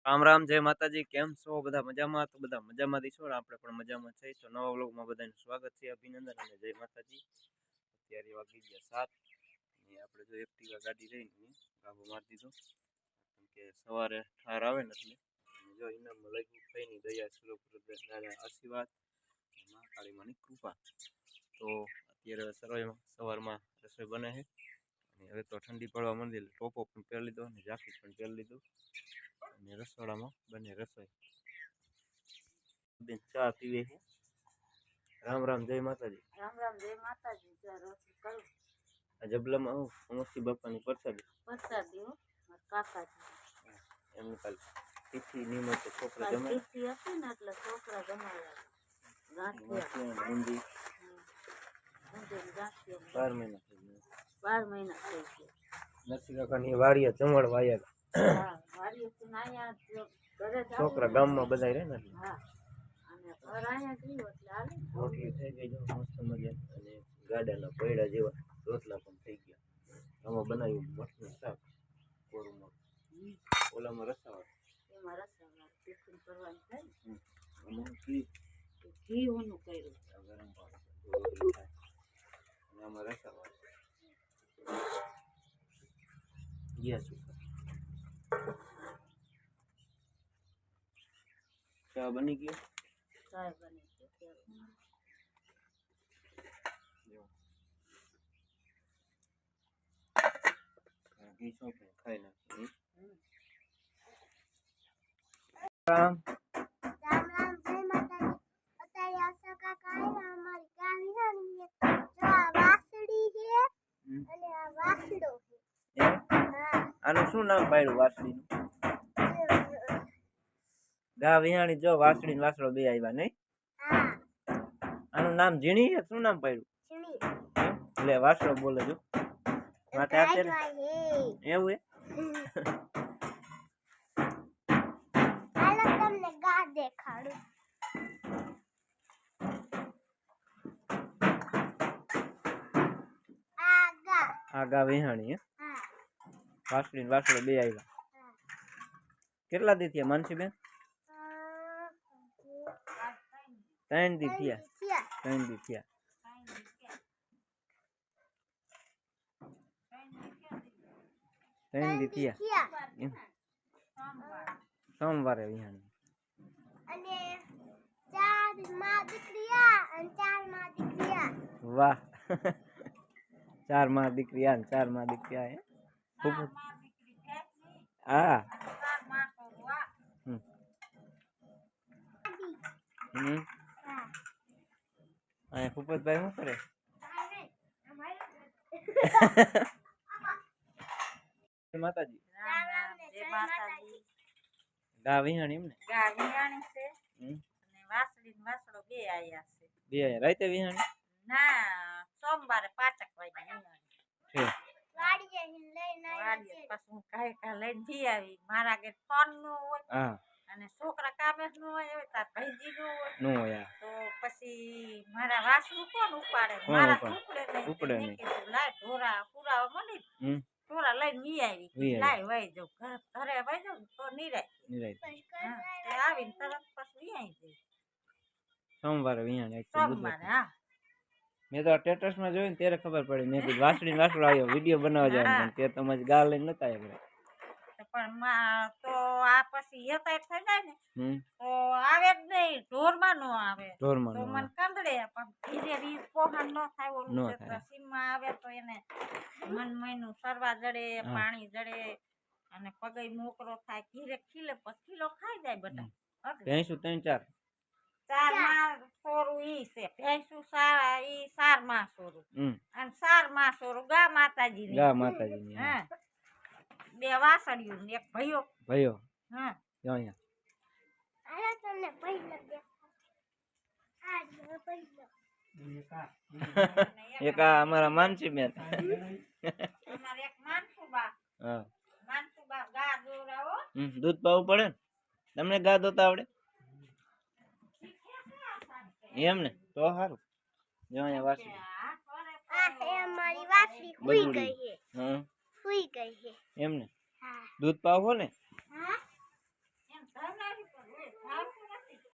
રામ રામ, જય માતાજી. કેમ છો બધા? મજામાં? તો બધા મજામાંથી છો ને? આપણે પણ મજામાં છે. તો નવા વ્લોગમાં બધાનું સ્વાગત છે. અભિનંદન અને જય માતાજી. અત્યારે વાગી ગયા 7 અને આપણે જો એક્ટિવા ગાડી લઈને કાબુ મારી દીધો, કેમ કે સવારે ઠાર આવે ને એટલે જો ઇનામમાં લખ્યું કઈની દયા દાદા આશીર્વાદ મહાકાળી માની કૃપા. તો અત્યારે સવારમાં રસોઈ બને છે અને હવે તો ઠંડી પડવા માંડી એટલે ટોપો પણ પહેરી લીધો અને જાકેટ પણ પહેરી લીધું અને રસોડામાં બને રસોઈ. બેન ચા પીવે છે. રામ રામ, જય માતાજી. રામ રામ, જય માતાજી. રસોઈ કરું. આ જબલામાં હું સમસ્તી બાપાની પ્રસાદી હો કાકાજી એમની કાલ તિથિ નિમિત્તે છોકરા જમે તિથિ હતી ને એટલે છોકરા જમાડ્યા. ગાંઠિયા બુંદી 12 મહિના થઈ ગયા. 12 મહિના થઈ ગયા. નરસિંહ કાકાની વાડીએ જમણવા આવ્યા. હા, વાડીએથી અહીંયા ઘરે છોકરા ગામમાં બધા રહે ને એટલે હા, અને ઘર અહીંયા ગયું એટલે હાલે રોટલી થઈ ગઈ જો મસ્ત મજા અને ગાડાના પૈડા જેવા રોટલા પણ થઈ ગયા. આમાં બનાવ્યું મઠનું શાક કોરુમાં, ઓલામાં રસાવાળું, એમાં રસાવાળું ટિફિન કરવાનું થાય ને આમાં ઘી ઓનું કર્યું ગરમ પાણી થાય અને આમાં રસાવાળું ગયા સુખા. ચા બની ગયો. ચા બની ગયો. ઘી સોંપે ખાઈ નાખી. રામ રામ રામ, જય માતાજી. અત્યારે આશા કાકા આવ્યા અમારી ગાડી છે ને જો આ વાસળી છે અને આ વાસડો છે. હા, આનું શું નામ પાડ્યું વાસળીનું? ગા વિહાણી જો વાસળી ને વાસળો બે આવ્યા નહીં. હા, આનું નામ ઝીણી છે. શું નામ પાડ્યું? ચીણી એટલે વાસળો બોલે જો માટે અત્યારે હે. એવું હે. હાલો તમને ગા દેખાડું. આ ગા વિહાણી હે. હા, વાસળી ને વાસળો બે આવ્યા. હા. કેટલા દી થયા માનસીબેન? 3 દી થયા. 3 દી થયા. 3 દી થયા. સોમવારે વિહાણી અને 4 માં દીકરીયા અને 4 માં દીકરીયા. વાહ. 4 માં દીકરી આ 4 માં દીકરી આ હે. ખૂબ હા. અહીંયા ભૂપતભાઈ શું કરે? માતાજી રામ રામ, જય માતાજી. ગા વિહાણી એમ ને? ગા વિહાણી છે અને વાસળી ને વાસળો બે આયા છે. બે રાતે વિહાણી ના, સોમવારે 5 વાગે વિહાણી છે. વાડીએ લઈને વાડીએ પછી હું કાંઈ લઈને જઈ આવી. મારા ઘરે ફોન નો હોય હા અને છોકરા કામે જ ન હોય તાર ભાઈજી નો હોય નો યાર. તો પછી મારા વાસણું કોણ ઉપાડે? કોણ મારા ઉપાડે? ઉપડે ઉપડે નહીં. નહીં. કીધું લાય ઢોરા પુરાવા મળી ઢોરા લઈને વી આવી. વી આવી. લાય વહી જાઉં ઘરે વહી જાઉં તો નિરાય. તે આવીને તરત પછી વી આવી જાય સોમવારે વિહાણી સોમવારે. હા, મેં તો સ્ટેટસ માં જોયું ને ત્યારે ખબર પડી. મેં કીધું વાસળી વાસળો આવ્યો વિડીયો બનાવવા જવાનું પણ તે તો મજ ગા લઈને નતા આવ્યા. પણ તો આ પછી યતાય થઈ જાય ને હમ તો આવે જ નહીં. ઢોરમાં નો આવે ઢોરમાં તો નો મને કંદડે પણ ધીરે ધીરે પોહણ ન થાય. ઓલું નો છે તો થાય. સીમમાં આવે તો એને મન મહિનું સરવા જડે, પાણી જડે અને પગે મોકરો થાય. ઘીરે ખીલે પછી કિલો ખાઈ જાય બધા. ભેંસું 3-4 ચાર માં સોરું ઈ છે. ભેંસું સારા ઈ 4 માં સોરું અને 4 માં સોરું ગા માતાજી ની. ગા માતાજી ની. હા, 2 વાસળિયું ને 1 ભયો. ભયો હા, જો અહીંયા હાલો તમને પહેલા દેખાડું. આ જો પહેલો. એક આ અમારા માનસી બેન. અમારે એક માનસુબા. હા, માનસુબા ગા દોરાવો. દૂધ પાવું પડે ને? તમને ગા દોતા આવડે એમ ને? તો સારું. જો અહીંયા વાસળી આ હે અમારી વાસળી હુઈ ગઈ છે. હા હુઈ ગઈ છે. એમ ને? હા, દૂધ પાવો ને? હા.